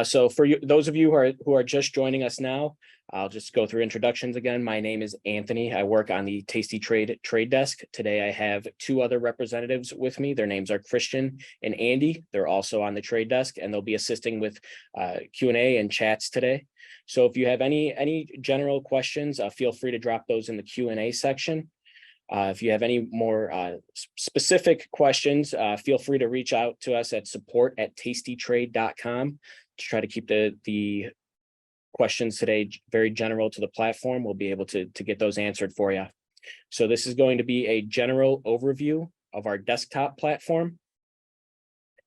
So for you, those of you who are just joining us now, I'll just go through introductions again. My name is Anthony. I work on the Tastytrade trade desk. Today I have two other representatives with me. Their names are Christian and Andy. They're also on the trade desk, and they'll be assisting with Q&A and chats today. So if you have any general questions, feel free to drop those in the Q&A section. If you have any more specific questions, feel free to reach out to us at support@tastytrade.com to try to keep the questions today very general to the platform. We'll be able to get those answered for you. So this is going to be a general overview of our desktop platform.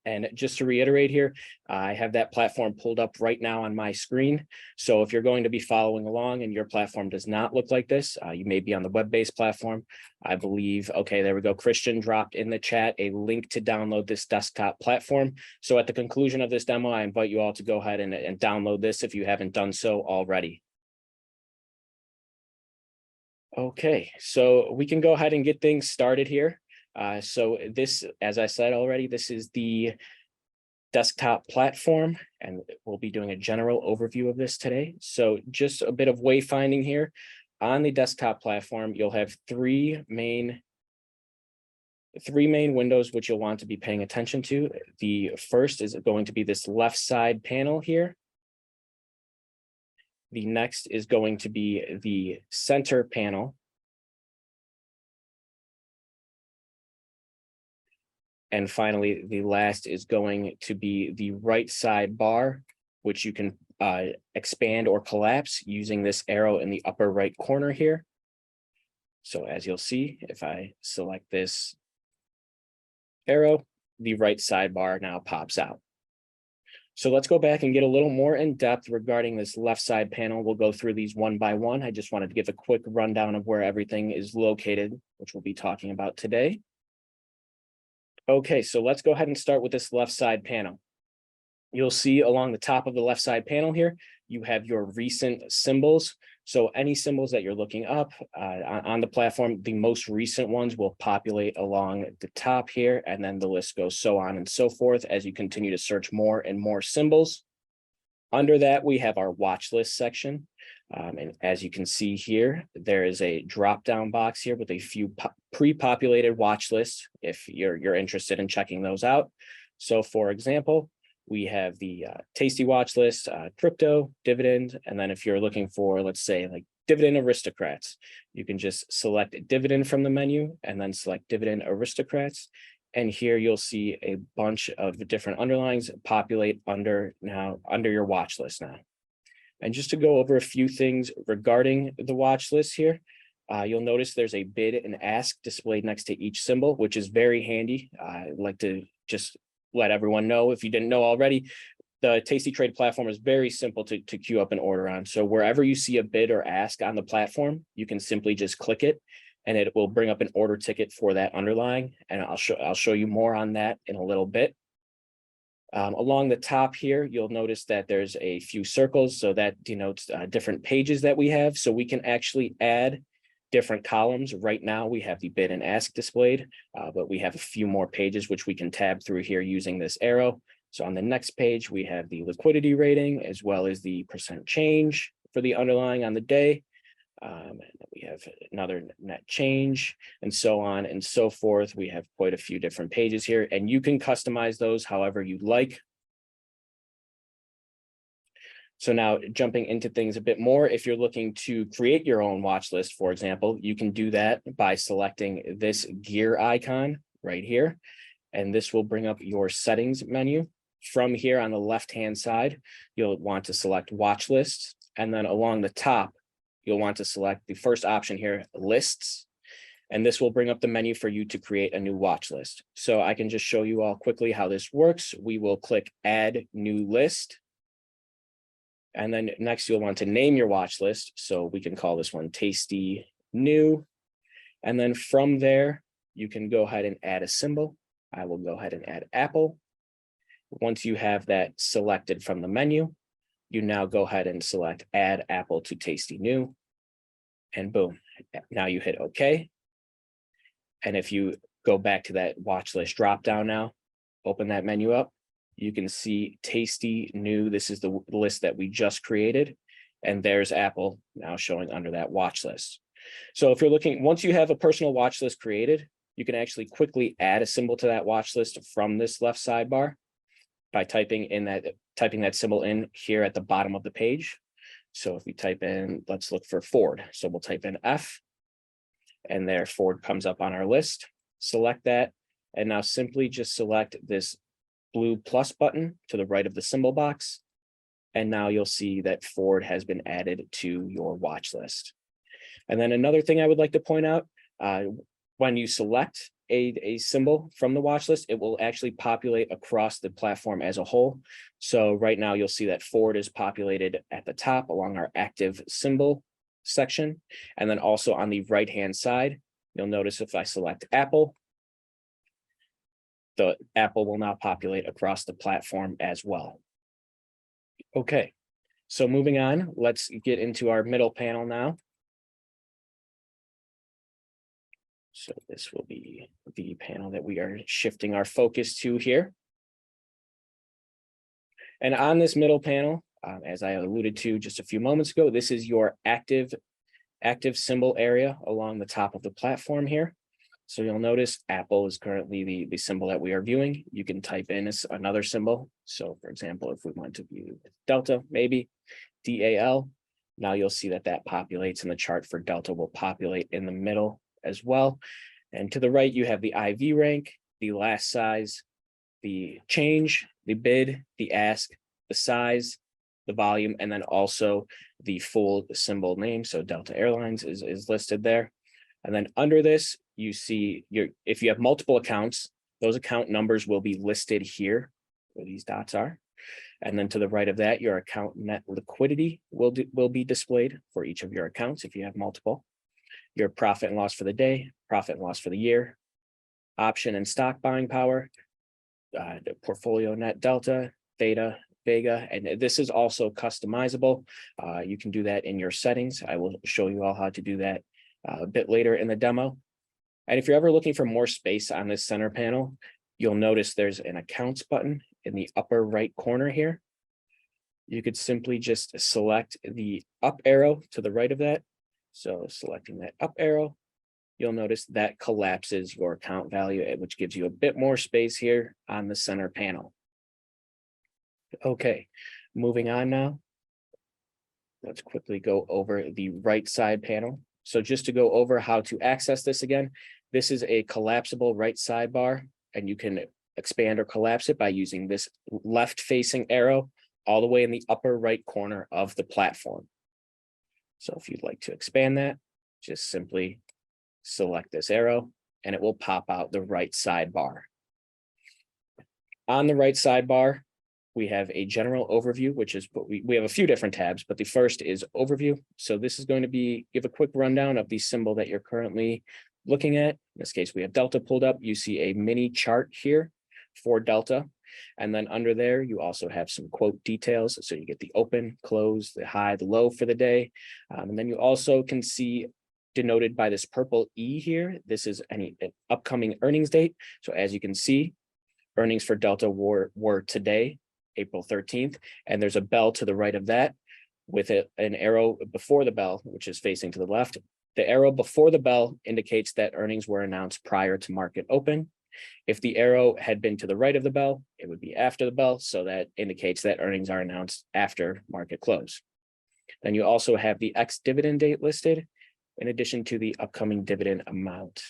And just to reiterate here, I have that platform pulled up right now on my screen. So if you're going to be following along and your platform does not look like this, you may be on the web-based platform. I believe, okay, there we go. Christian dropped in the chat a link to download this desktop platform. So at the conclusion of this demo, I invite you all to go ahead and download this if you haven't done so already. Okay, so we can go ahead and get things started here. So this, as I said already, this is the desktop platform, and we'll be doing a general overview of this today. So just a bit of wayfinding here. On the desktop platform, you'll have three main windows which you'll want to be paying attention to. The first is going to be this left side panel here. The next is going to be the center panel. And finally, the last is going to be the right side bar, which you can expand or collapse using this arrow in the upper right corner here. So as you'll see, if I select this arrow, the right sidebar now pops out. So let's go back and get a little more in depth regarding this left side panel. We'll go through these one by one. I just wanted to give a quick rundown of where everything is located, which we'll be talking about today. Okay, so let's go ahead and start with this left side panel. You'll see along the top of the left side panel here, you have your recent symbols. So any symbols that you're looking up on the platform, the most recent ones will populate along the top here, and then the list goes so on and so forth as you continue to search more and more symbols. Under that, we have our watch list section. And as you can see here, there is a drop-down box here with a few pre-populated watch lists if you're interested in checking those out. So for example, we have the Tasty watch list, crypto, dividend, and then if you're looking for, let's say, like dividend aristocrats, you can just select dividend from the menu and then select dividend aristocrats. And here you'll see a bunch of different underlines populate under your watch list now. And just to go over a few things regarding the watch list here, you'll notice there's a bid and ask displayed next to each symbol, which is very handy. I'd like to just let everyone know, if you didn't know already, the Tastytrade platform is very simple to queue up an order on. So wherever you see a bid or ask on the platform, you can simply just click it and it will bring up an order ticket for that underlying. And I'll show you more on that in a little bit. Along the top here, you'll notice that there's a few circles, so that denotes different pages that we have. So we can actually add different columns. Right now, we have the bid and ask displayed, but we have a few more pages which we can tab through here using this arrow. So on the next page, we have the liquidity rating as well as the percent change for the underlying on the day. And we have another net change and so on and so forth. We have quite a few different pages here, and you can customize those however you'd like. So now jumping into things a bit more, if you're looking to create your own watch list, for example, you can do that by selecting this gear icon right here. And this will bring up your settings menu. From here on the left-hand side, you'll want to select watch lists. And then along the top, you'll want to select the first option here, lists. And this will bring up the menu for you to create a new watch list. So I can just show you all quickly how this works. We will click add new list. And then next you'll want to name your watch list. So we can call this one Tasty New. And then from there, you can go ahead and add a symbol. I will go ahead and add Apple. Once you have that selected from the menu, you now go ahead and select add Apple to Tasty New. And boom, now you hit OK. And if you go back to that watch list drop down now, open that menu up, you can see Tasty New. This is the list that we just created. And there's Apple now showing under that watch list. So if you're looking, once you have a personal watch list created, you can actually quickly add a symbol to that watch list from this left sidebar by typing that symbol in here at the bottom of the page. So if we type in, let's look for Ford. So we'll type in F, and there Ford comes up on our list. Select that, and now simply just select this blue plus button to the right of the symbol box. And now you'll see that Ford has been added to your watch list. And then another thing I would like to point out, when you select a symbol from the watch list, it will actually populate across the platform as a whole. So right now you'll see that Ford is populated at the top along our active symbol section. And then also on the right-hand side, you'll notice if I select Apple, the Apple will now populate across the platform as well. Okay, so moving on, let's get into our middle panel now. So this will be the panel that we are shifting our focus to here. And on this middle panel, as I alluded to just a few moments ago, this is your active symbol area along the top of the platform here. So you'll notice Apple is currently the symbol that we are viewing. You can type in another symbol. So for example, if we want to view Delta, maybe DAL, now you'll see that populates, and the chart for Delta will populate in the middle as well. And to the right, you have the IV rank, the last size, the change, the bid, the ask, the size, the volume, and then also the full symbol name. So Delta Airlines is listed there. And then under this, you see if you have multiple accounts, those account numbers will be listed here where these dots are. And then to the right of that, your account net liquidity will be displayed for each of your accounts if you have multiple. Your profit and loss for the day, profit and loss for the year, option and stock buying power, the portfolio net delta, theta, vega, and this is also customizable. You can do that in your settings. I will show you all how to do that a bit later in the demo. And if you're ever looking for more space on this center panel, you'll notice there's an accounts button in the upper right corner here. You could simply just select the up arrow to the right of that. So selecting that up arrow, you'll notice that collapses your account value, which gives you a bit more space here on the center panel. Okay, moving on now. Let's quickly go over the right side panel. So just to go over how to access this again, this is a collapsible right sidebar, and you can expand or collapse it by using this left facing arrow all the way in the upper right corner of the platform. So if you'd like to expand that, just simply select this arrow and it will pop out the right sidebar. On the right sidebar, we have a general overview, which is what we have a few different tabs, but the first is overview. So this is going to give a quick rundown of the symbol that you're currently looking at. In this case, we have Delta pulled up. You see a mini chart here for Delta. And then under there, you also have some quote details. So you get the open, close, the high, the low for the day. And then you also can see denoted by this purple E here, this is an upcoming earnings date. So as you can see, earnings for Delta were today, April 13th, and there's a bell to the right of that with an arrow before the bell, which is facing to the left. The arrow before the bell indicates that earnings were announced prior to market open. If the arrow had been to the right of the bell, it would be after the bell. So that indicates that earnings are announced after market close. Then you also have the ex-dividend date listed, in addition to the upcoming dividend amount.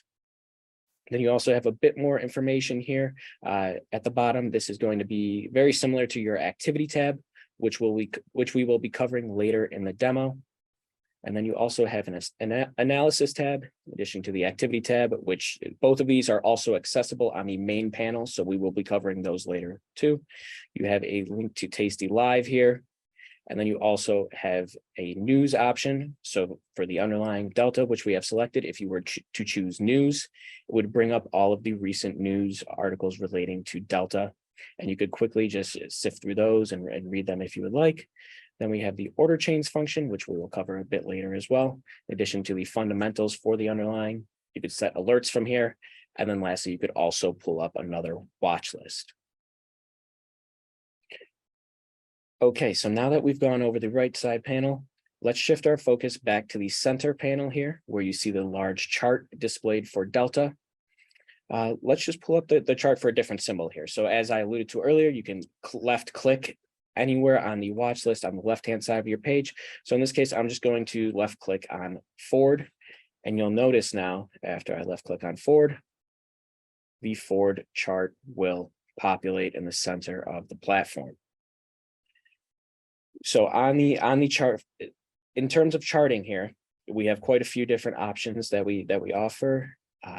Then you also have a bit more information here at the bottom. This is going to be very similar to your activity tab, which we will be covering later in the demo. And then you also have an analysis tab, in addition to the activity tab, which both of these are also accessible on the main panel. So we will be covering those later too. You have a link to Tasty Live here. And then you also have a news option. So for the underlying Delta, which we have selected, if you were to choose news, it would bring up all of the recent news articles relating to Delta. And you could quickly just sift through those and read them if you would like. Then we have the order chains function, which we will cover a bit later as well. In addition to the fundamentals for the underlying, you could set alerts from here. And then lastly, you could also pull up another watch list. Okay, so now that we've gone over the right side panel, let's shift our focus back to the center panel here, where you see the large chart displayed for delta. Let's just pull up the chart for a different symbol here. So as I alluded to earlier, you can left click anywhere on the watch list on the left-hand side of your page. So in this case, I'm just going to left click on forward. And you'll notice now, after I left click on forward, the forward chart will populate in the center of the platform. So on the chart, in terms of charting here, we have quite a few different options that we offer.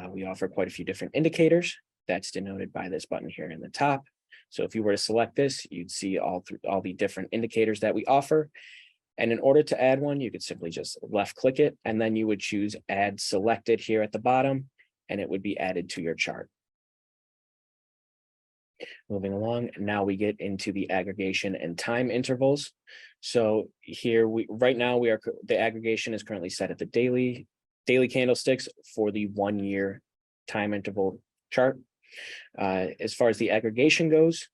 We offer quite a few different indicators. That's denoted by this button here in the top. So if you were to select this, you'd see all the different indicators that we offer. And in order to add one, you could simply just left click it, and then you would choose add selected here at the bottom, and it would be added to your chart. Moving along, now we get into the aggregation and time intervals. So here right now the aggregation is currently set at the daily candlesticks for the 1 year time interval chart. As far as the aggregation goes,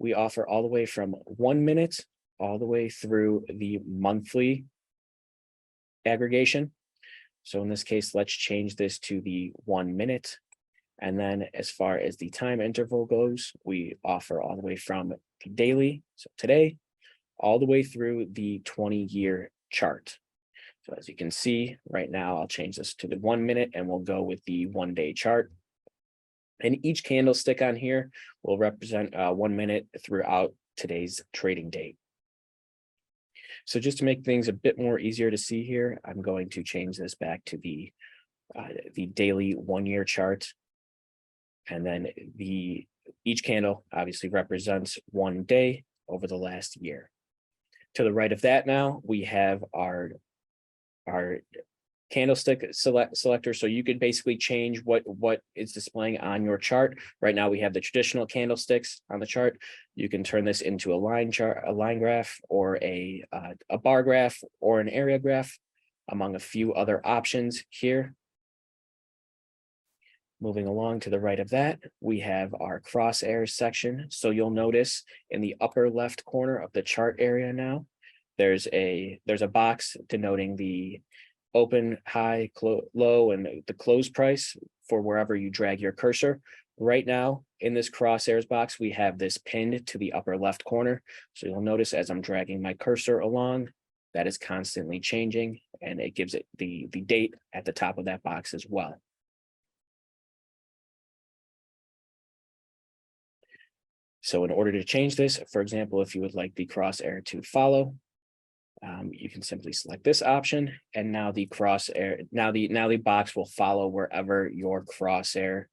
we offer all the way from 1 minute all the way through the monthly aggregation. So in this case, let's change this to the 1 minute. And then as far as the time interval goes, we offer all the way from the daily, so today, all the way through the 20-year chart. So as you can see right now, I'll change this to the 1 minute and we'll go with the 1 day chart. And each candlestick on here will represent 1 minute throughout today's trading date. So just to make things a bit more easier to see here, I'm going to change this back to the daily 1 year chart. And then each candle obviously represents 1 day over the last year. To the right of that now, we have our candlestick selector. So you could basically change what is displaying on your chart. Right now we have the traditional candlesticks on the chart. You can turn this into a line chart, a line graph, or a bar graph, or an area graph, among a few other options here. Moving along to the right of that, we have our crosshairs section. So you'll notice in the upper left corner of the chart area now, there's a box denoting the open, high, low, and the close price for wherever you drag your cursor. Right now, in this crosshairs box, we have this pinned to the upper left corner. So you'll notice as I'm dragging my cursor along, that is constantly changing, and it gives it the date at the top of that box as well. So in order to change this, for example, if you would like the crosshair to follow, you can simply select this option, and now the crosshair, now the box will follow wherever your crosshair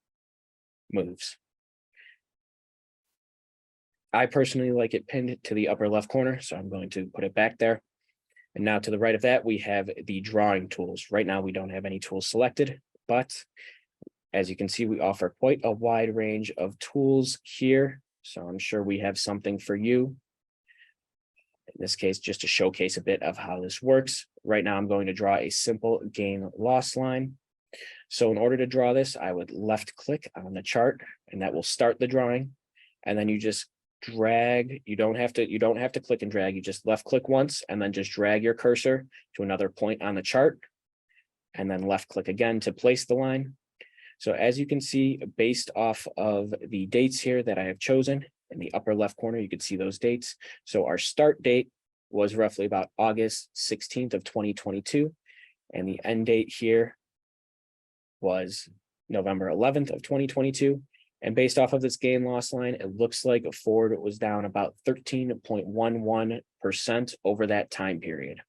moves. I personally like it pinned to the upper left corner, so I'm going to put it back there. And now to the right of that, we have the drawing tools. Right now, we don't have any tools selected, but as you can see, we offer quite a wide range of tools here. So I'm sure we have something for you. In this case, just to showcase a bit of how this works. Right now, I'm going to draw a simple gain loss line. So in order to draw this, I would left click on the chart, and that will start the drawing. And then you just drag. You don't have to click and drag. You just left click once, and then just drag your cursor to another point on the chart, and then left click again to place the line. So as you can see, based off of the dates here that I have chosen in the upper left corner, you can see those dates. So our start date was roughly about August 16th of 2022. And the end date here was November 11th of 2022. And based off of this gain loss line, it looks like Ford was down about 13.11% over that time period.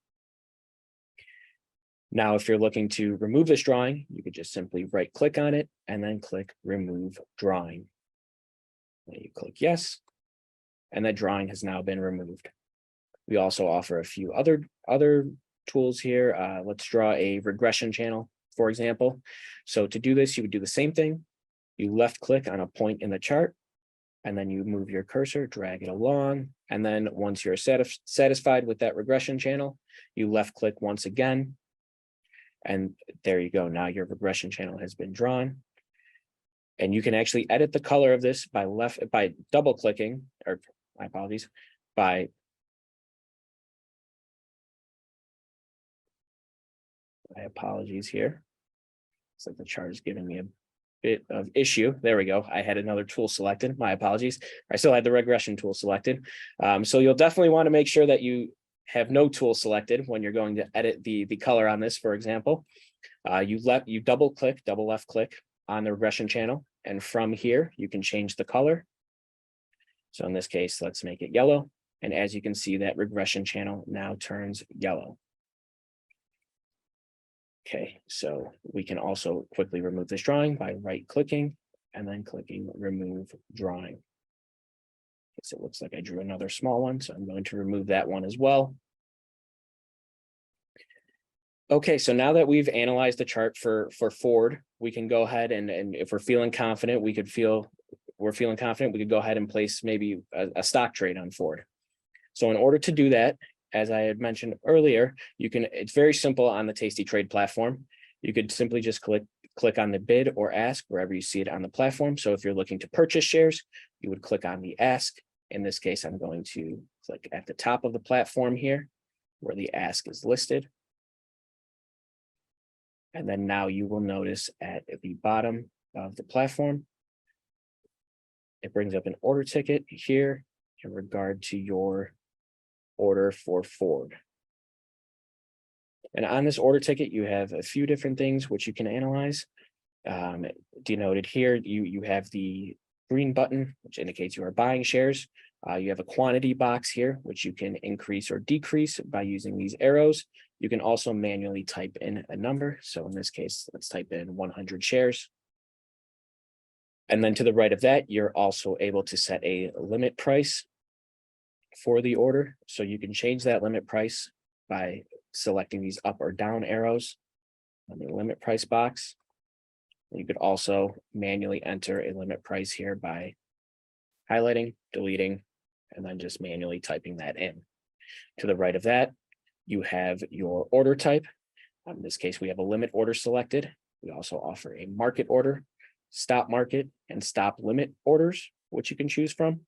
Now, if you're looking to remove this drawing, you could just simply right click on it and then click remove drawing. And you click yes, and that drawing has now been removed. We also offer a few other tools here. Let's draw a regression channel, for example. So to do this, you would do the same thing. You left click on a point in the chart, and then you move your cursor, drag it along. And then once you're satisfied with that regression channel, you left click once again. And there you go. Now your regression channel has been drawn. And you can actually edit the color of this by double clicking, or my apologies, by My apologies here. It's like the chart is giving me a bit of issue. There we go. I had another tool selected. My apologies. I still had the regression tool selected. So you'll definitely want to make sure that you have no tool selected when you're going to edit the color on this, for example. You double left click on the regression channel. And from here, you can change the color. So in this case, let's make it yellow. And as you can see, that regression channel now turns yellow. Okay, so we can also quickly remove this drawing by right clicking and then clicking remove drawing. So it looks like I drew another small one, so I'm going to remove that one as well. Okay, so now that we've analyzed the chart for Ford, we can go ahead and if we're feeling confident, we could go ahead and place maybe a stock trade on Ford. So in order to do that, as I had mentioned earlier, it's very simple on the Tastytrade platform. You could simply just click on the bid or ask wherever you see it on the platform. So if you're looking to purchase shares, you would click on the ask. In this case, I'm going to click at the top of the platform here where the ask is listed. And then now you will notice at the bottom of the platform, it brings up an order ticket here in regard to your order for Ford. And on this order ticket, you have a few different things which you can analyze. Denoted here, you have the green button, which indicates you are buying shares. You have a quantity box here, which you can increase or decrease by using these arrows. You can also manually type in a number. So in this case, let's type in 100 shares. And then to the right of that, you're also able to set a limit price for the order. So you can change that limit price by selecting these up or down arrows on the limit price box. You could also manually enter a limit price here by highlighting, deleting, and then just manually typing that in. To the right of that, you have your order type. In this case, we have a limit order selected. We also offer a market order, stop market, and stop limit orders, which you can choose from.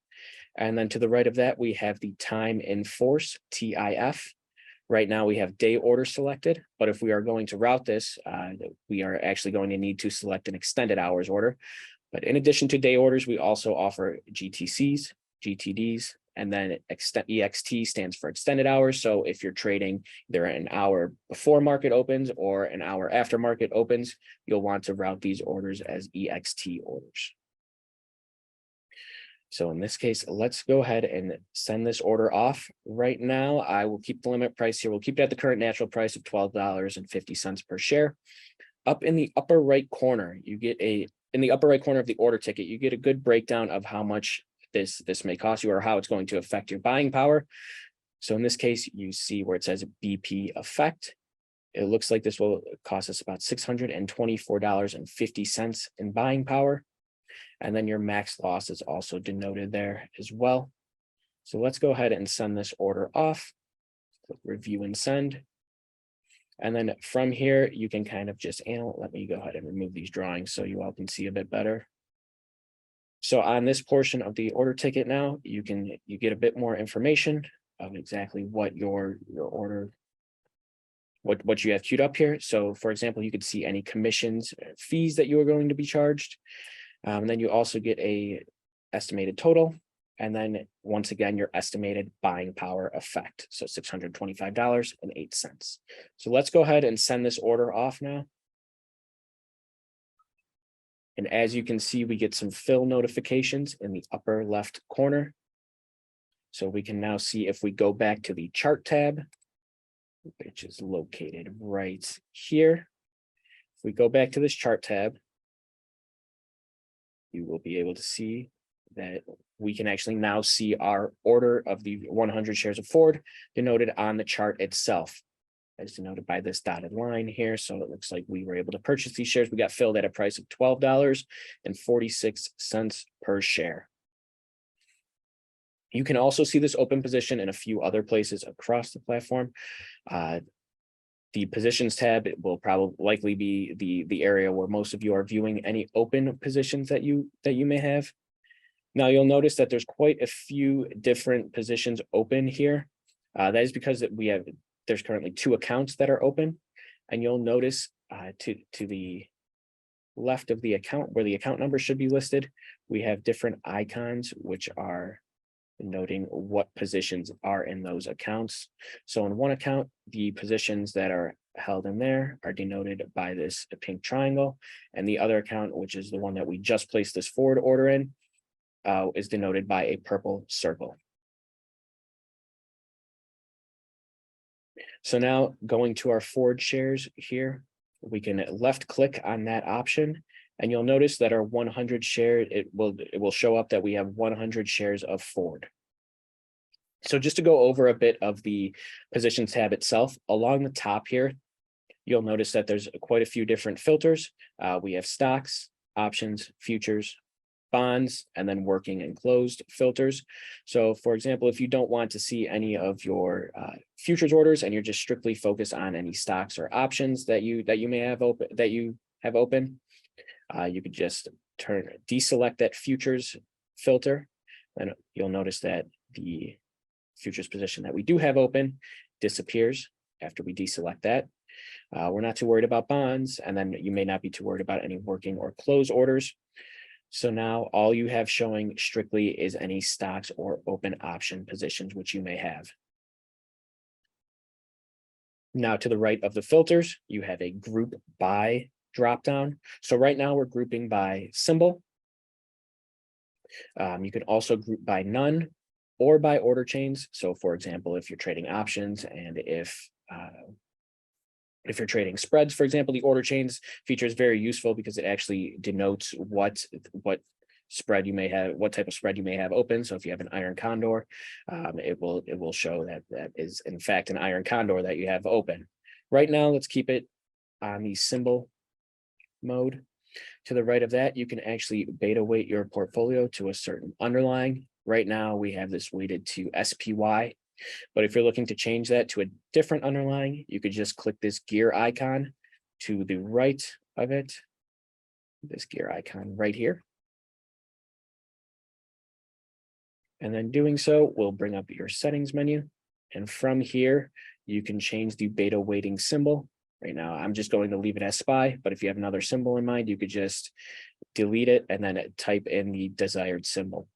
And then to the right of that, we have the time in force, TIF. Right now we have day order selected, but if we are going to route this, we are actually going to need to select an extended hours order. But in addition to day orders, we also offer GTCs, GTDs, and then EXT stands for extended hours. So if you're trading either an hour before market opens or an hour after market opens, you'll want to route these orders as EXT orders. So in this case, let's go ahead and send this order off. Right now, I will keep the limit price here. We'll keep it at the current natural price of $12.50 per share. Up in the upper right corner, in the upper right corner of the order ticket, you get a good breakdown of how much this may cost you or how it's going to affect your buying power. So in this case, you see where it says BP effect. It looks like this will cost us about $624.50 in buying power. And then your max loss is also denoted there as well. So let's go ahead and send this order off. Click review and send. And then from here, you can kind of just let me go ahead and remove these drawings so you all can see a bit better. So on this portion of the order ticket now, you get a bit more information of exactly what your order, what you have queued up here. So for example, you could see any commissions, fees that you are going to be charged. And then you also get a estimated total. And then once again, your estimated buying power effect. So $625.08. So let's go ahead and send this order off now. And as you can see, we get some fill notifications in the upper left corner. So we can now see if we go back to the chart tab, which is located right here. If we go back to this chart tab, you will be able to see that we can actually now see our order of the 100 shares of Ford denoted on the chart itself, as denoted by this dotted line here. So it looks like we were able to purchase these shares. We got filled at a price of $12.46 per share. You can also see this open position in a few other places across the platform. The positions tab will likely be the area where most of you are viewing any open positions that you may have. Now you'll notice that there's quite a few different positions open here. That is because there's currently 2 accounts that are open. And you'll notice to the left of the account where the account number should be listed, we have different icons which are noting what positions are in those accounts. So in one account, the positions that are held in there are denoted by this pink triangle, and the other account, which is the one that we just placed this forward order in, is denoted by a purple circle. So now going to our forward shares here, we can left click on that option, and you'll notice that our 100 share, it will show up that we have 100 shares of forward. So just to go over a bit of the positions tab itself, along the top here, you'll notice that there's quite a few different filters. We have stocks, options, futures, bonds, and then working and closed filters. So for example, if you don't want to see any of your futures orders and you're just strictly focused on any stocks or options that you may have open, you could just deselect that futures filter, and you'll notice that the futures position that we do have open disappears after we deselect that. We're not too worried about bonds, and then you may not be too worried about any working or close orders. So now all you have showing strictly is any stocks or open option positions which you may have. Now to the right of the filters, you have a group by dropdown. So right now we're grouping by symbol. You can also group by none or by order chains. So for example, if you're trading options and if you're trading spreads, for example, the order chains feature is very useful because it actually denotes what spread you may have, what type of spread you may have open. So if you have an iron condor, it will show that is in fact an iron condor that you have open. Right now, let's keep it on the symbol mode. To the right of that, you can actually beta weight your portfolio to a certain underlying. Right now, we have this weighted to SPY. But if you're looking to change that to a different underlying, you could just click this gear icon to the right of it, this gear icon right here. And then doing so will bring up your settings menu. And from here, you can change the beta weighting symbol. Right now, I'm just going to leave it as SPY, but if you have another symbol in mind, you could just delete it and then type in the desired symbol.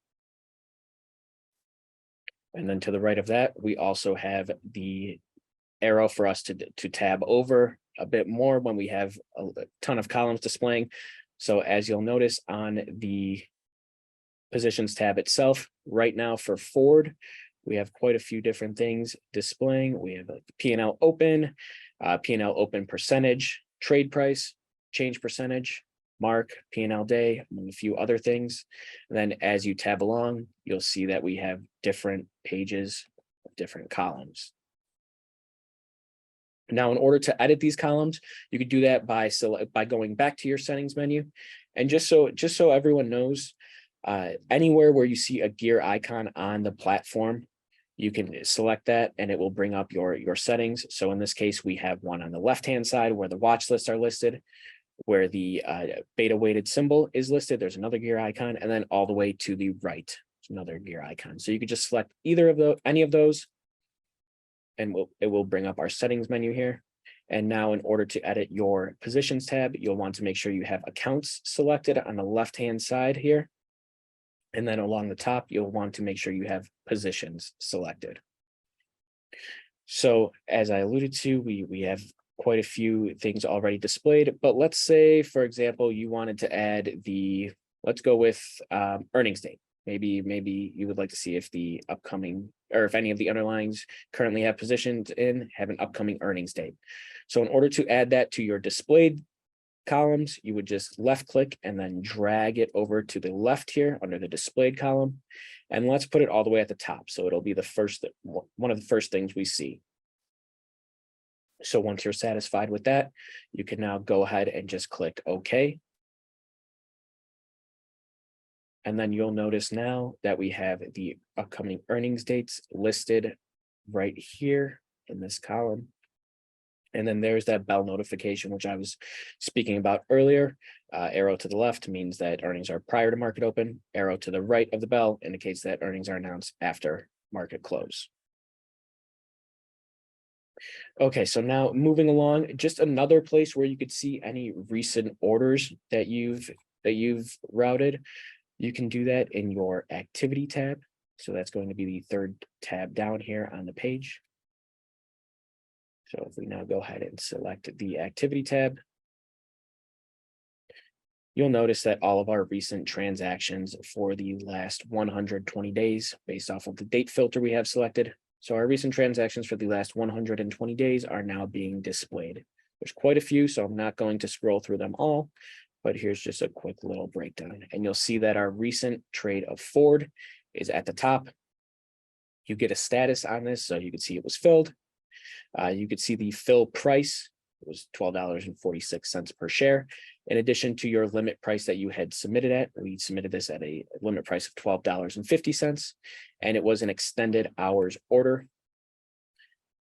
And then to the right of that, we also have the arrow for us to tab over a bit more when we have a ton of columns displaying. So as you'll notice on the positions tab itself, right now for forward, we have quite a few different things displaying. We have a P&L open, P&L open percentage, trade price, change percentage, mark, P&L day, among a few other things. And then as you tab along, you'll see that we have different pages, different columns. Now, in order to edit these columns, you could do that by going back to your settings menu. And just so everyone knows, anywhere where you see a gear icon on the platform, you can select that and it will bring up your settings. So in this case, we have one on the left-hand side where the watch lists are listed, where the beta weighted symbol is listed. There's another gear icon, and then all the way to the right, another gear icon. So you could just select any of those, and it will bring up our settings menu here. And now in order to edit your positions tab, you'll want to make sure you have accounts selected on the left-hand side here. And then along the top, you'll want to make sure you have positions selected. So as I alluded to, we have quite a few things already displayed, but let's say, for example, you wanted to add let's go with earnings date. Maybe you would like to see if the upcoming, or if any of the underlyings currently have positions in, have an upcoming earnings date. So in order to add that to your displayed columns, you would just left click and then drag it over to the left here under the displayed column. And let's put it all the way at the top. So it'll be one of the first things we see. So once you're satisfied with that, you can now go ahead and just click OK. And then you'll notice now that we have the upcoming earnings dates listed right here in this column. And then there's that bell notification, which I was speaking about earlier. Arrow to the left means that earnings are prior to market open. Arrow to the right of the bell indicates that earnings are announced after market close. Okay, so now moving along, just another place where you could see any recent orders that you've routed. You can do that in your activity tab. So that's going to be the third tab down here on the page. So if we now go ahead and select the activity tab, you'll notice that all of our recent transactions for the last 120 days, based off of the date filter we have selected. So our recent transactions for the last 120 days are now being displayed. There's quite a few, so I'm not going to scroll through them all, but here's just a quick little breakdown. And you'll see that our recent trade of Ford is at the top. You get a status on this, so you can see it was filled. You could see the fill price was $12.46 per share. In addition to your limit price that you had submitted at, we submitted this at a limit price of $12.50, and it was an extended hours order.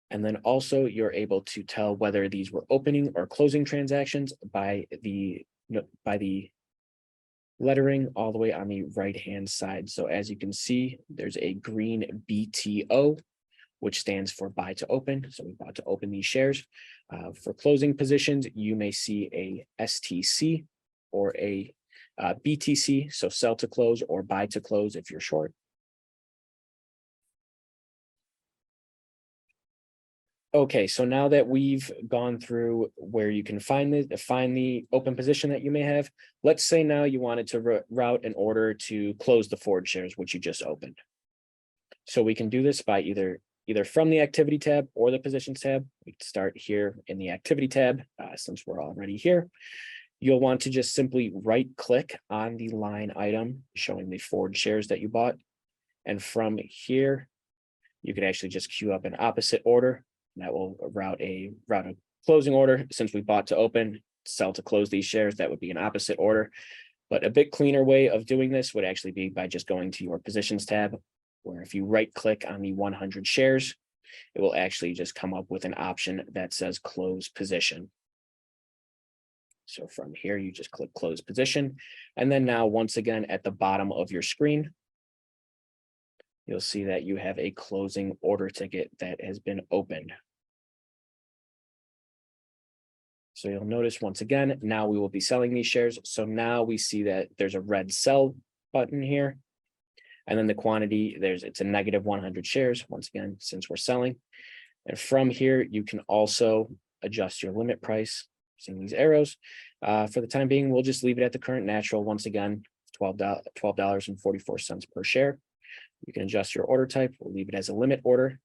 And then also you're able to tell whether these were opening or closing transactions by the lettering all the way on the right-hand side. So as you can see, there's a green BTO, which stands for buy to open. So we bought to open these shares. For closing positions, you may see a STC or a BTC, so sell to close or buy to close if you're short. Okay, so now that we've gone through where you can find the open position that you may have, let's say now you wanted to route an order to close the Ford shares, which you just opened. So we can do this by either from the activity tab or the positions tab. We can start here in the activity tab, since we're already here. You'll want to just simply right click on the line item showing the Ford shares that you bought. And from here, you can actually just queue up an opposite order. That will route a closing order. Since we bought to open, sell to close these shares, that would be an opposite order. But a bit cleaner way of doing this would actually be by just going to your positions tab, where if you right click on the 100 shares, it will actually just come up with an option that says close position. So from here, you just click close position. And then now, once again, at the bottom of your screen, you'll see that you have a closing order ticket that has been opened. So you'll notice once again, now we will be selling these shares. So now we see that there's a red sell button here. And then the quantity, it's a negative 100 shares, once again, since we're selling. And from here, you can also adjust your limit price using these arrows. For the time being, we'll just leave it at the current natural, once again, $12.44 per share. You can adjust your order type. We'll leave it as a limit order.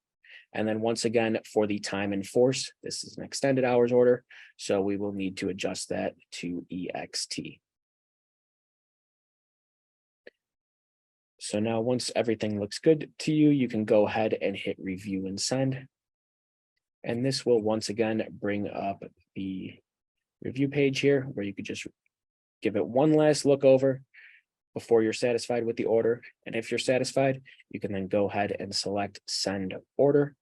And then once again, for the time in force, this is an extended hours order. So we will need to adjust that to EXT. So now once everything looks good to you, you can go ahead and hit review and send. And this will once again bring up the review page here, where you could just give it one last look over before you're satisfied with the order. And if you're satisfied, you can then go ahead and select send order.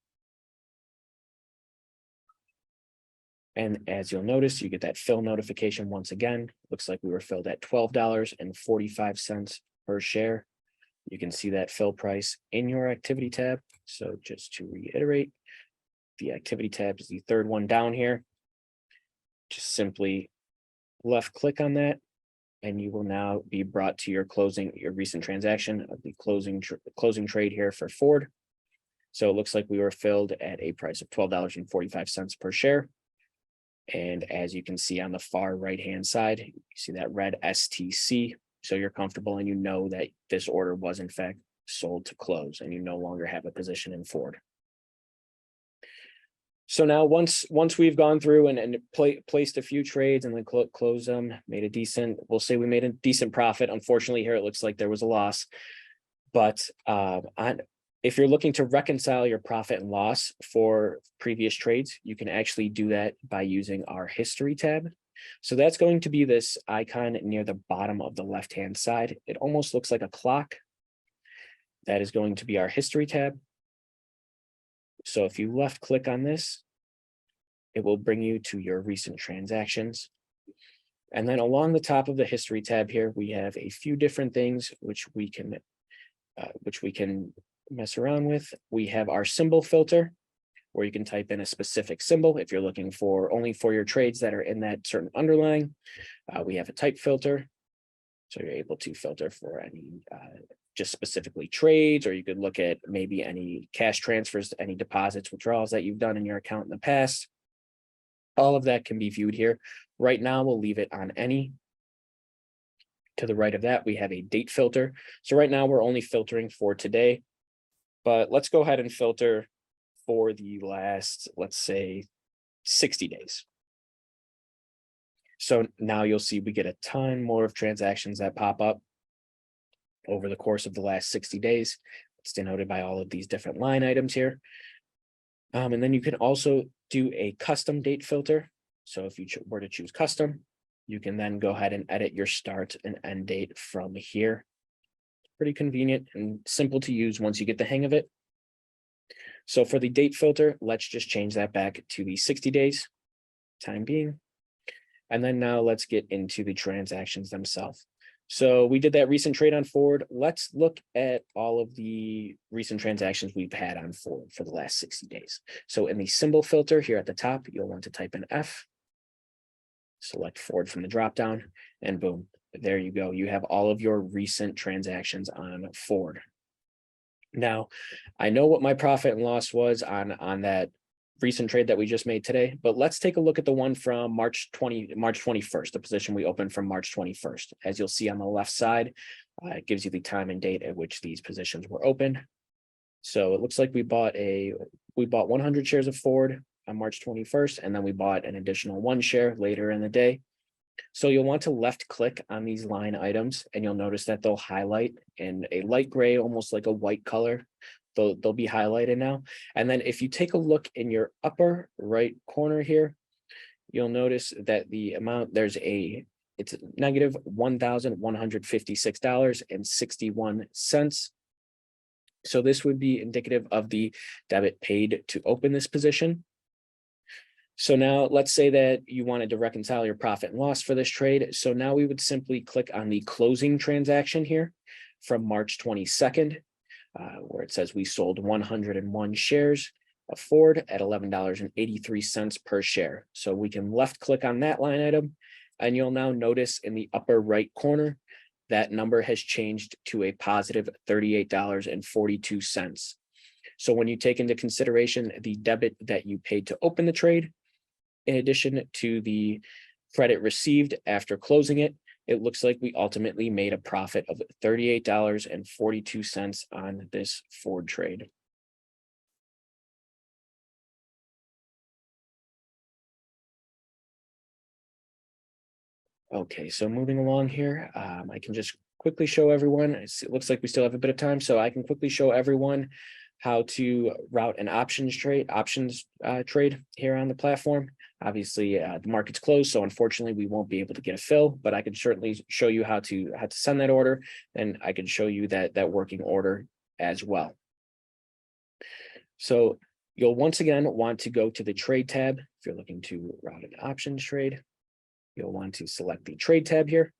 And as you'll notice, you get that fill notification once again. Looks like we were filled at $12.45 per share. You can see that fill price in your activity tab. So just to reiterate, the activity tab is the third one down here. Just simply left click on that, and you will now be brought to your recent transaction of the closing trade here for Ford. So it looks like we were filled at a price of $12.45 per share. And as you can see on the far right-hand side, you see that red STC. So you're comfortable and you know that this order was in fact sold to close and you no longer have a position in Ford. So now once we've gone through and placed a few trades and then closed them, we'll say we made a decent profit. Unfortunately, here it looks like there was a loss. But if you're looking to reconcile your profit and loss for previous trades, you can actually do that by using our history tab. So that's going to be this icon near the bottom of the left-hand side. It almost looks like a clock. That is going to be our history tab. So if you left click on this, it will bring you to your recent transactions. And then along the top of the history tab here, we have a few different things which we can mess around with. We have our symbol filter, or you can type in a specific symbol if you're looking for only for your trades that are in that certain underlying. We have a type filter, so you're able to filter for any just specifically trades, or you could look at maybe any cash transfers, any deposits, withdrawals that you've done in your account in the past. All of that can be viewed here. Right now, we'll leave it on any. To the right of that, we have a date filter. So right now we're only filtering for today, but let's go ahead and filter for the last, let's say, 60 days. So now you'll see we get a ton more of transactions that pop up over the course of the last 60 days. It's denoted by all of these different line items here. And then you can also do a custom date filter. So if you were to choose custom, you can then go ahead and edit your start and end date from here. Pretty convenient and simple to use once you get the hang of it. So for the date filter, let's just change that back to the 60 days time being. And then now let's get into the transactions themselves. So we did that recent trade on Ford. Let's look at all of the recent transactions we've had on Ford for the last 60 days. So in the symbol filter here at the top, you'll want to type in F, select Ford from the dropdown, and boom, there you go. You have all of your recent transactions on Ford. Now, I know what my profit and loss was on that recent trade that we just made today, but let's take a look at the one from March 21st, the position we opened from March 21st. As you'll see on the left side, it gives you the time and date at which these positions were opened. So it looks like we bought 100 shares of Ford on March 21st, and then we bought an additional 1 share later in the day. So you'll want to left click on these line items, and you'll notice that they'll highlight in a light gray, almost like a white color. They'll be highlighted now. And then if you take a look in your upper right corner here, you'll notice that the amount, it's negative $1,156.61. So this would be indicative of the debit paid to open this position. So now let's say that you wanted to reconcile your profit and loss for this trade. So now we would simply click on the closing transaction here from March 22nd, where it says we sold 101 shares of Ford at $11.83 per share. So we can left click on that line item, and you'll now notice in the upper right corner, that number has changed to a positive $38.42. So when you take into consideration the debit that you paid to open the trade, in addition to the credit received after closing it, it looks like we ultimately made a profit of $38.42 on this Ford trade. Okay, so moving along here, I can just quickly show everyone, it looks like we still have a bit of time, so I can quickly show everyone how to route an options trade here on the platform. Obviously, the market's closed, so unfortunately we won't be able to get a fill, but I can certainly show you how to send that order, and I can show you that working order as well. So you'll once again want to go to the trade tab. If you're looking to route an options trade, you'll want to select the trade tab here.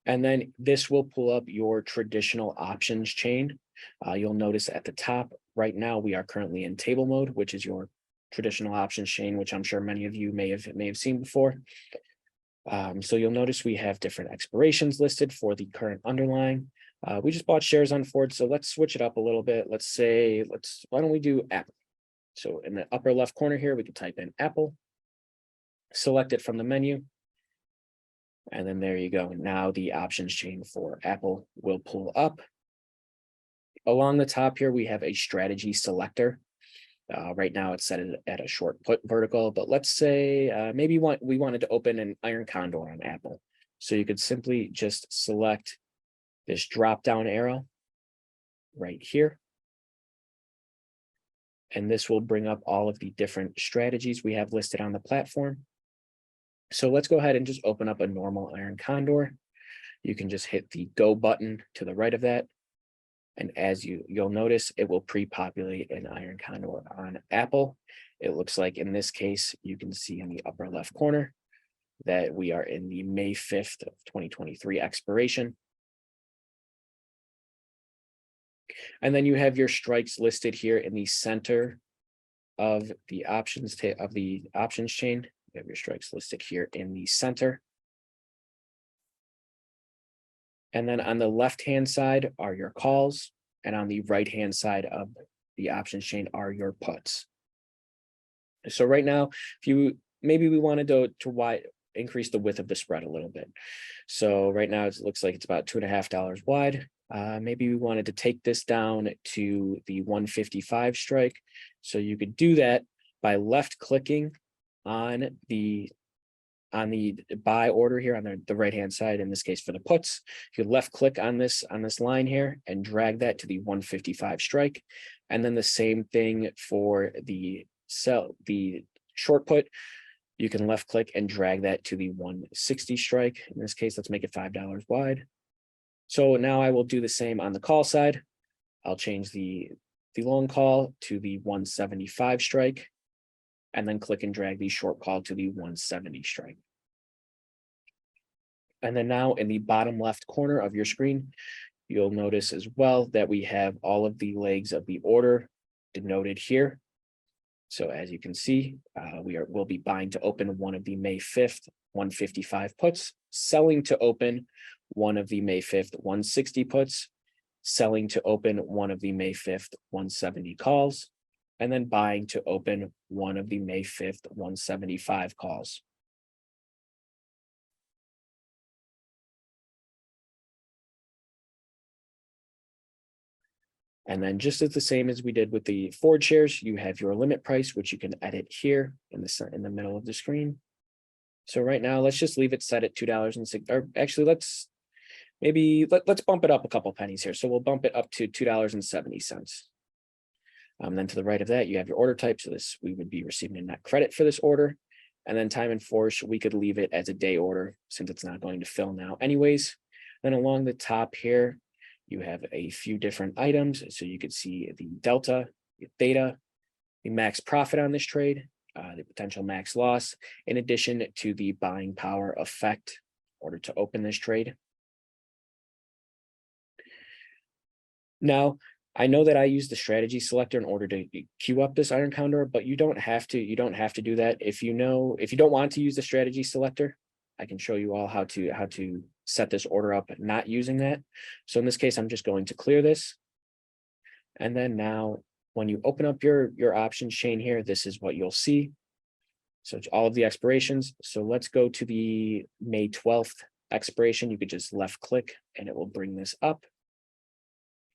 And then this will pull up your traditional options chain. You'll notice at the top right now, we are currently in table mode, which is your traditional options chain, which I'm sure many of you may have seen before. So you'll notice we have different expirations listed for the current underlying. We just bought shares on Ford, so let's switch it up a little bit. Why don't we do Apple? So in the upper left corner here, we can type in Apple, select it from the menu. And then there you go. Now the options chain for Apple will pull up. Along the top here, we have a strategy selector. Right now it's set at a short put vertical, but let's say maybe we wanted to open an iron condor on Apple. So you could simply just select this drop down arrow right here. And this will bring up all of the different strategies we have listed on the platform. So let's go ahead and just open up a normal iron condor. You can just hit the go button to the right of that. And as you'll notice, it will pre-populate an iron condor on Apple. It looks like in this case, you can see in the upper left corner that we are in the May 5th of 2023 expiration. And then you have your strikes listed here in the center of the options chain. You have your strikes listed here in the center. And then on the left-hand side are your calls, and on the right-hand side of the options chain are your puts. So right now, if you maybe we wanted to increase the width of the spread a little bit. So right now it looks like it's about $2.50 wide. Maybe we wanted to take this down to the 155 strike. So you could do that by left clicking on the buy order here on the right hand side, in this case for the puts. You left click on this line here and drag that to the 155 strike. And then the same thing for the short put. You can left click and drag that to the 160 strike. In this case, let's make it $5 wide. So now I will do the same on the call side. I'll change the long call to the 175 strike, and then click and drag the short call to the 170 strike. And then now in the bottom left corner of your screen, you'll notice as well that we have all of the legs of the order denoted here. So as you can see, we'll be buying to open one of the May 5th 155 puts, selling to open one of the May 5th 160 puts, selling to open one of the May 5th 170 calls, and then buying to open one of the May 5th 175 calls. And then just as the same as we did with the Ford shares, you have your limit price, which you can edit here in the middle of the screen. So right now, let's just leave it set at $2.06, or actually let's bump it up a couple pennies here. So we'll bump it up to $2.70. Then to the right of that, you have your order type. So we would be receiving a net credit for this order. And then time and force, we could leave it as a day order since it's not going to fill now anyways. Then along the top here, you have a few different items. So you could see the delta, the theta, the max profit on this trade, the potential max loss, in addition to the buying power effect in order to open this trade. Now, I know that I use the strategy selector in order to queue up this iron condor, but you don't have to do that. If you don't want to use the strategy selector, I can show you all how to set this order up not using that. So in this case, I'm just going to clear this. And then now when you open up your options chain here, this is what you'll see. So it's all of the expirations. So let's go to the May 12th expiration. You could just left click and it will bring this up.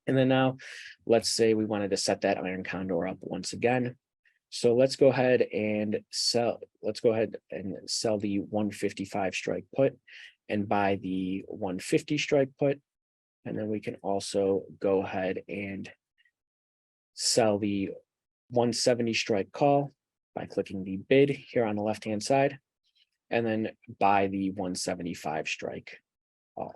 And then now let's say we wanted to set that iron condor up once again. So let's go ahead and sell the 155 strike put and buy the 150 strike put. And then we can also go ahead and sell the 170 strike call by clicking the bid here on the left-hand side, and then buy the 175 strike call.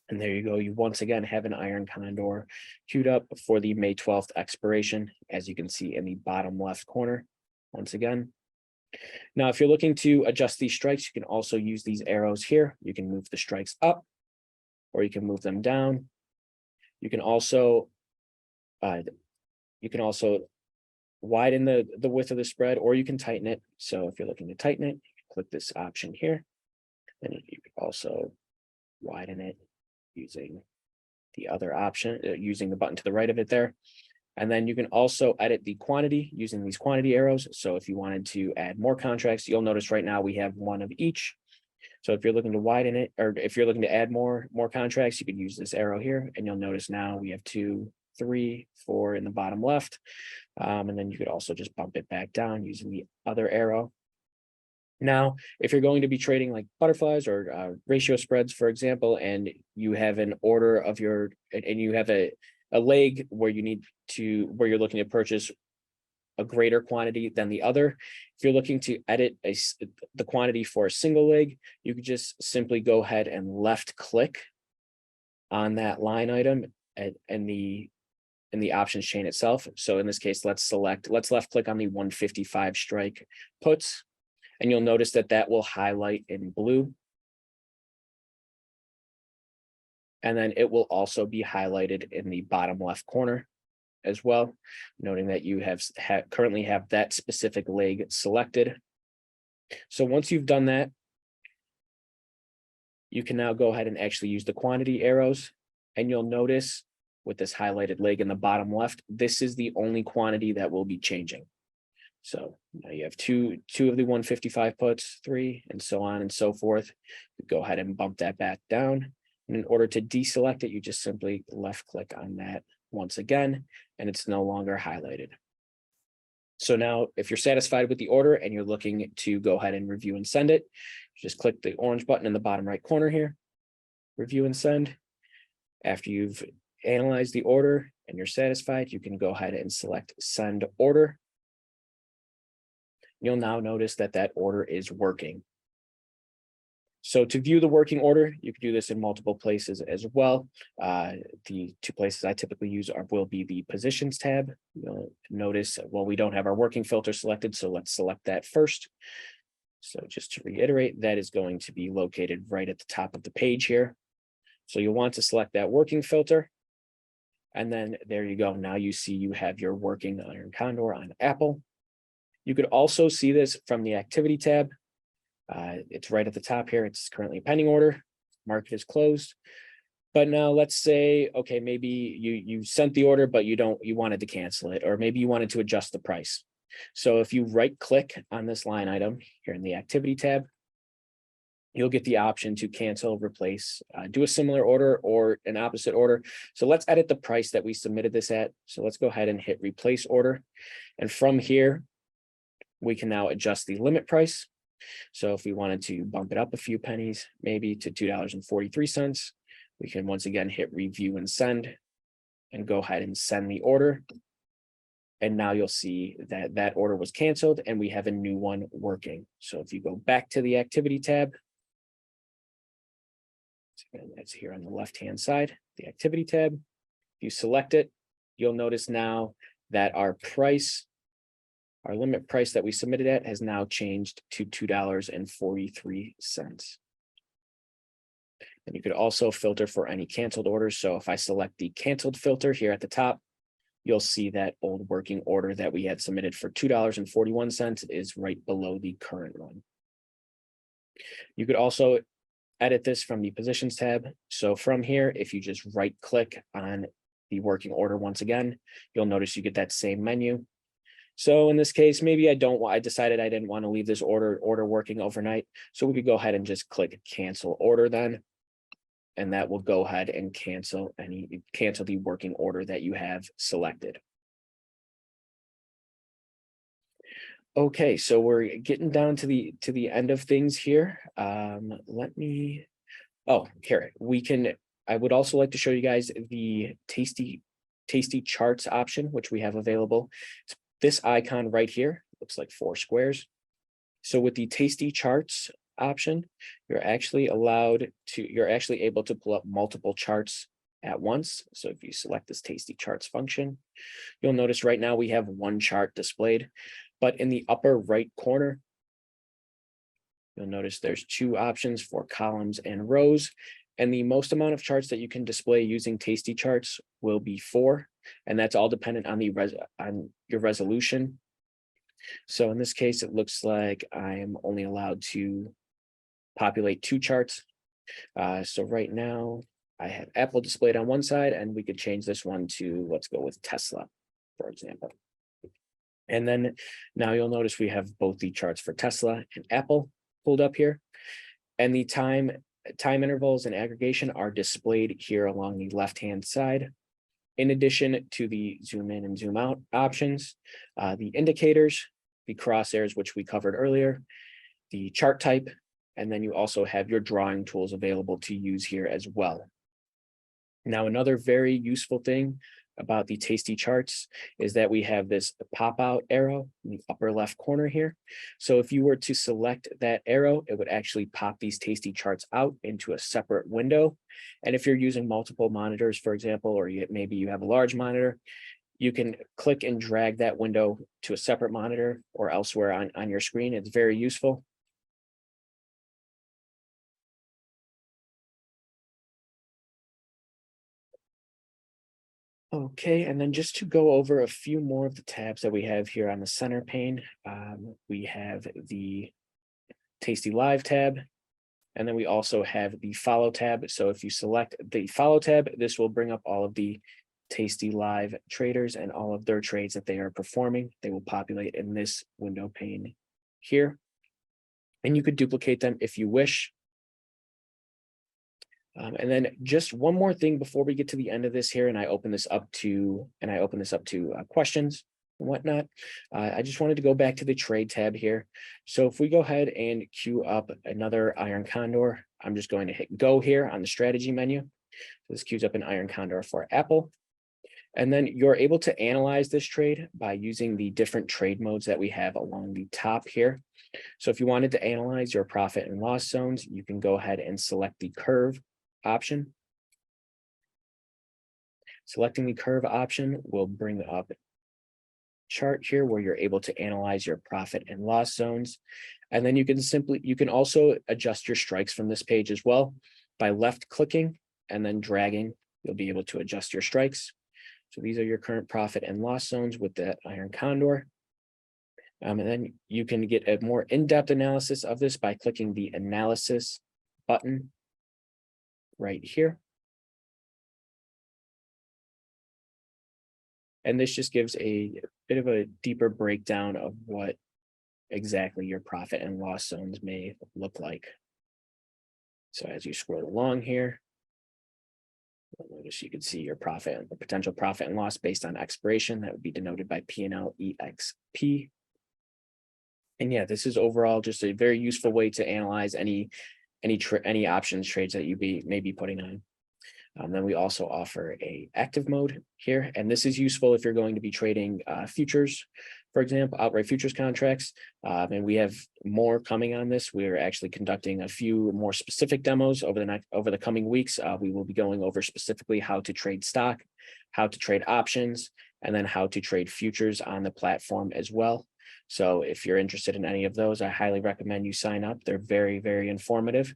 And there you go. You once again have an iron condor queued up for the May 12th expiration, as you can see in the bottom left corner, once again. Now, if you're looking to adjust these strikes, you can also use these arrows here. You can move the strikes up, or you can move them down. You can also widen the width of the spread, or you can tighten it. So if you're looking to tighten it, you can click this option here. Then you can also widen it using the other option, using the button to the right of it there. And then you can also edit the quantity using these quantity arrows. So if you wanted to add more contracts, you'll notice right now we have one of each. So if you're looking to widen it, or if you're looking to add more contracts, you could use this arrow here, and you'll notice now we have 2, 3, 4 in the bottom left. And then you could also just bump it back down using the other arrow. Now, if you're going to be trading like butterflies or ratio spreads, for example, and you have an order of and you have a leg where you're looking to purchase a greater quantity than the other. If you're looking to edit the quantity for a single leg, you could just simply go ahead and left click on that line item in the options chain itself. So in this case, let's left click on the 155 strike puts, and you'll notice that will highlight in blue. And then it will also be highlighted in the bottom left corner as well, noting that you currently have that specific leg selected. So once you've done that, you can now go ahead and actually use the quantity arrows, and you'll notice with this highlighted leg in the bottom left, this is the only quantity that will be changing. So now you have two of the 155 puts, 3, and so on and so forth. Go ahead and bump that back down. And in order to deselect it, you just simply left click on that once again, and it's no longer highlighted. So now if you're satisfied with the order and you're looking to go ahead and review and send it, just click the orange button in the bottom right corner here, review and send. After you've analyzed the order and you're satisfied, you can go ahead and select send order. You'll now notice that that order is working. So to view the working order, you can do this in multiple places as well. The two places I typically use will be the positions tab. You'll notice, well, we don't have our working filter selected, so let's select that first. So just to reiterate, that is going to be located right at the top of the page here. So you'll want to select that working filter. And then there you go. Now you see you have your working iron condor on Apple. You could also see this from the activity tab. It's right at the top here. It's currently a pending order. Market is closed. But now let's say, okay, maybe you sent the order, but you wanted to cancel it, or maybe you wanted to adjust the price. So if you right click on this line item here in the activity tab, you'll get the option to cancel, replace, do a similar order or an opposite order. So let's edit the price that we submitted this at. So let's go ahead and hit replace order. And from here, we can now adjust the limit price. So if we wanted to bump it up a few pennies, maybe to $2.43, we can once again hit review and send and go ahead and send the order. And now you'll see that that order was canceled and we have a new one working. So if you go back to the activity tab, and that's here on the left-hand side, the activity tab, if you select it, you'll notice now that our price, our limit price that we submitted at has now changed to $2.43. And you could also filter for any canceled orders. So if I select the canceled filter here at the top, you'll see that old working order that we had submitted for $2.41 is right below the current one. You could also edit this from the positions tab. So from here, if you just right click on the working order once again, you'll notice you get that same menu. So in this case, maybe I decided I didn't want to leave this order working overnight. So we could go ahead and just click cancel order then. And that will go ahead and cancel the working order that you have selected. Okay, so we're getting down to the end of things here. I would also like to show you guys the Tastycharts option, which we have available. It's this icon right here, looks like 4 squares. So with the Tastycharts option, you're actually able to pull up multiple charts at once. So if you select this Tastycharts function, you'll notice right now we have one chart displayed, but in the upper right corner, you'll notice there's 2 options for columns and rows. And the most amount of charts that you can display using Tastycharts will be 4, and that's all dependent on on your resolution. So in this case, it looks like I'm only allowed to populate 2 charts. So right now I have Apple displayed on one side, and we could change this one to, let's go with Tesla, for example. And then now you'll notice we have both the charts for Tesla and Apple pulled up here, and the time intervals and aggregation are displayed here along the left-hand side. In addition to the zoom in and zoom out options, the indicators, the crosshairs, which we covered earlier, the chart type, and then you also have your drawing tools available to use here as well. Now, another very useful thing about the Tastycharts is that we have this pop-out arrow in the upper left corner here. So if you were to select that arrow, it would actually pop these Tastycharts out into a separate window. And if you're using multiple monitors, for example, or maybe you have a large monitor, you can click and drag that window to a separate monitor or elsewhere on your screen. It's very useful. Okay, and then just to go over a few more of the tabs that we have here on the center pane, we have the Tasty Live tab, and then we also have the Follow tab. So if you select the Follow tab, this will bring up all of the Tasty Live traders and all of their trades that they are performing. They will populate in this window pane here, and you could duplicate them if you wish. And then just one more thing before we get to the end of this here, and I open this up to questions and whatnot. I just wanted to go back to the trade tab here. So if we go ahead and queue up another iron condor, I'm just going to hit go here on the strategy menu. So this queues up an iron condor for Apple. And then you're able to analyze this trade by using the different trade modes that we have along the top here. So if you wanted to analyze your profit and loss zones, you can go ahead and select the curve option. Selecting the curve option will bring up a chart here where you're able to analyze your profit and loss zones. And then you can also adjust your strikes from this page as well by left clicking and then dragging. You'll be able to adjust your strikes. So these are your current profit and loss zones with that iron condor. And then you can get a more in-depth analysis of this by clicking the analysis button right here. And this just gives a bit of a deeper breakdown of what exactly your profit and loss zones may look like. So as you scroll along here, notice you can see your profit and potential profit and loss based on expiration. That would be denoted by P&L EXP. And yeah, this is overall just a very useful way to analyze any options trades that you may be putting on. Then we also offer a active mode here, and this is useful if you're going to be trading futures, for example, outright futures contracts. And we have more coming on this. We're actually conducting a few more specific demos over the coming weeks. We will be going over specifically how to trade stock, how to trade options, and then how to trade futures on the platform as well. So if you're interested in any of those, I highly recommend you sign up. They're very, very informative.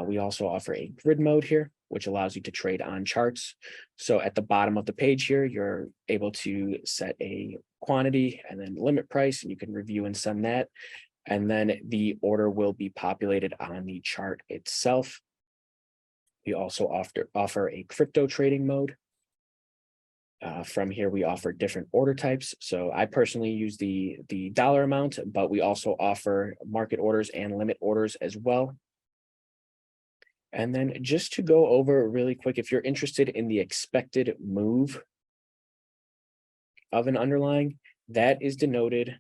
We also offer a grid mode here, which allows you to trade on charts. So at the bottom of the page here, you're able to set a quantity and then limit price, and you can review and send that. And then the order will be populated on the chart itself. We also offer a crypto trading mode. From here, we offer different order types. So I personally use the dollar amount, but we also offer market orders and limit orders as well. And then just to go over really quick, if you're interested in the expected move of an underlying, that is denoted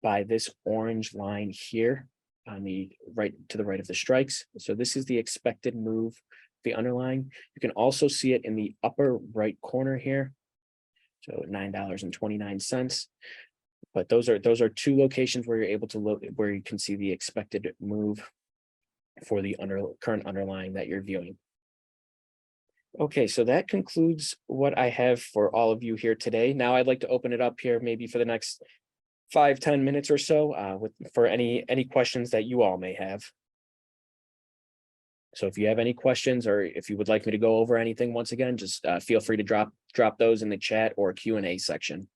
by this orange line here on the right to the right of the strikes. So this is the expected move, the underlying. You can also see it in the upper right corner here. So $9.29. But those are two locations where you're able to look where you can see the expected move for the current underlying that you're viewing. Okay, so that concludes what I have for all of you here today. Now I'd like to open it up here maybe for the next 5-10 minutes or so for any questions that you all may have. So if you have any questions or if you would like me to go over anything once again, just feel free to drop those in the chat or Q&A section.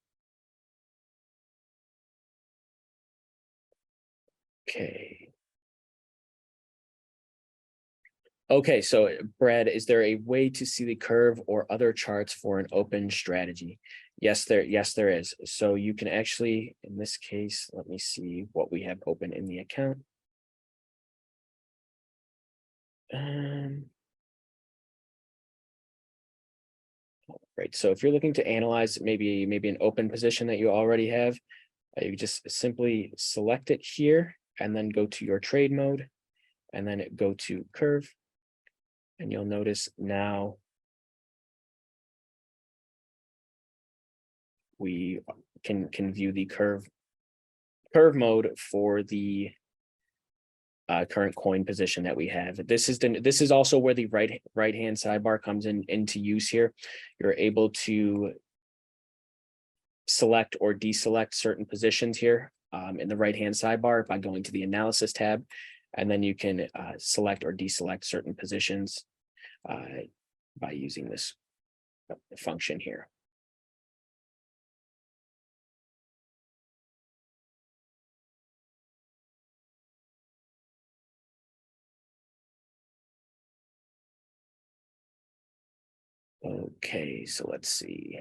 Okay, so Brad, is there a way to see the curve or other charts for an open strategy? Yes, there is. So you can actually, in this case, let me see what we have open in the account. Right, so if you're looking to analyze maybe an open position that you already have, you just simply select it here and then go to your trade mode and then go to curve. And you'll notice now we can view the curve mode for the current coin position that we have. This is also where the right hand sidebar comes into use here. You're able to select or deselect certain positions here in the right hand sidebar by going to the analysis tab, and then you can select or deselect certain positions by using this function here. Okay, so let's see.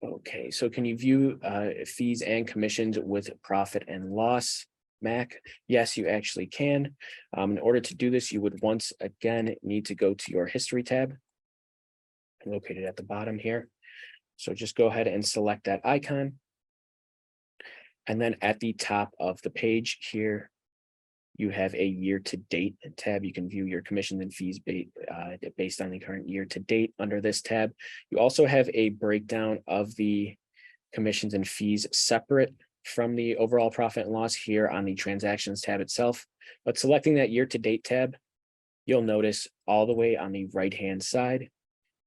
Okay, so can you view fees and commissions with profit and loss, Mac? Yes, you actually can. In order to do this, you would once again need to go to your history tab, located at the bottom here. So just go ahead and select that icon. And then at the top of the page here, you have a year-to-date tab. You can view your commissions and fees based on the current year-to-date under this tab. You also have a breakdown of the commissions and fees separate from the overall profit and loss here on the transactions tab itself. But selecting that year-to-date tab, you'll notice all the way on the right-hand side,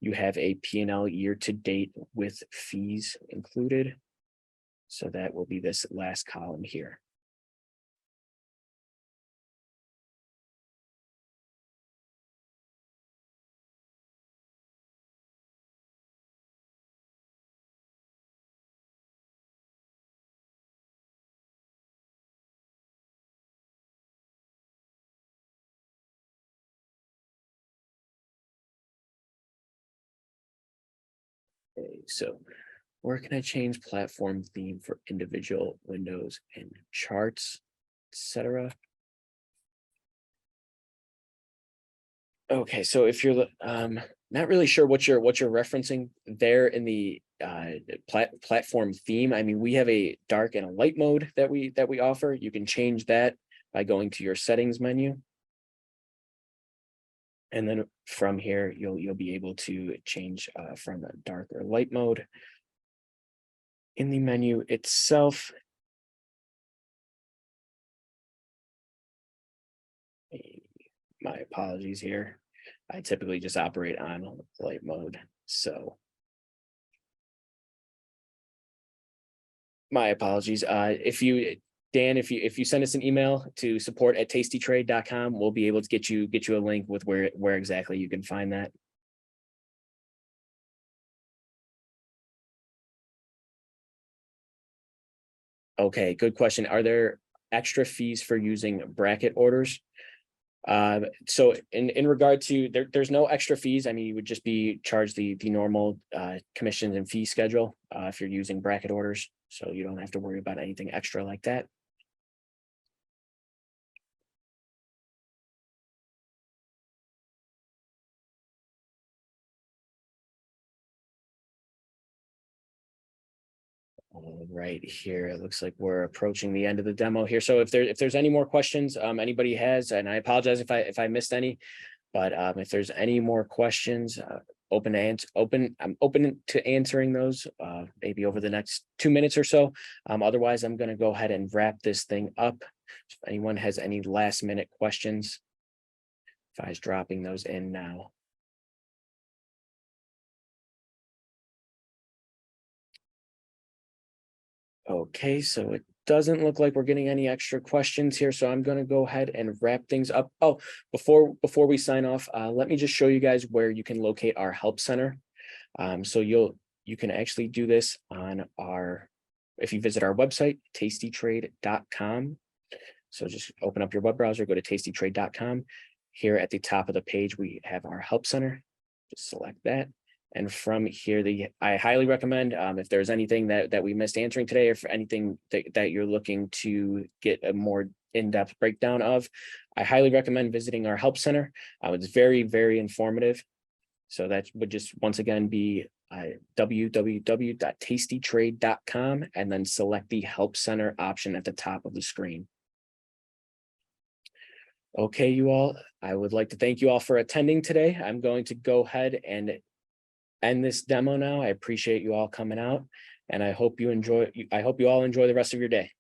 you have a P&L year-to-date with fees included. So that will be this last column here. Okay, so where can I change platform theme for individual windows and charts, etc.? Okay, so if you're not really sure what you're referencing there in the platform theme, I mean, we have a dark and a light mode that we offer. You can change that by going to your settings menu. And then from here, you'll be able to change from a dark or light mode. In the menu itself, my apologies here. I typically just operate on light mode, so my apologies. If you send us an email to support@tastytrade.com, we'll be able to get you a link with where exactly you can find that. Okay, good question. Are there extra fees for using bracket orders? So in regard to there's no extra fees. I mean, you would just be charged the normal commissions and fee schedule if you're using bracket orders. So you don't have to worry about anything extra like that. All right, here it looks like we're approaching the end of the demo here. So if there's any more questions, anybody has, and I apologize if I missed any, but if there's any more questions, I'm open to answering those maybe over the next 2 minutes or so. Otherwise, I'm going to go ahead and wrap this thing up. If anyone has any last minute questions, if I was dropping those in now. Okay, so it doesn't look like we're getting any extra questions here, so I'm going to go ahead and wrap things up. Oh, before we sign off, let me just show you guys where you can locate our help center. So you can actually do this on if you visit our website, tastytrade.com. So just open up your web browser, go to tastytrade.com. Here at the top of the page, we have our help center. Just select that. And from here, I highly recommend if there's anything that we missed answering today, or for anything that you're looking to get a more in-depth breakdown of, I highly recommend visiting our help center. It's very, very informative. So that would just once again be www.tastytrade.com, and then select the help center option at the top of the screen. Okay, you all, I would like to thank you all for attending today. I'm going to go ahead and end this demo now. I appreciate you all coming out, and I hope you all enjoy the rest of your day.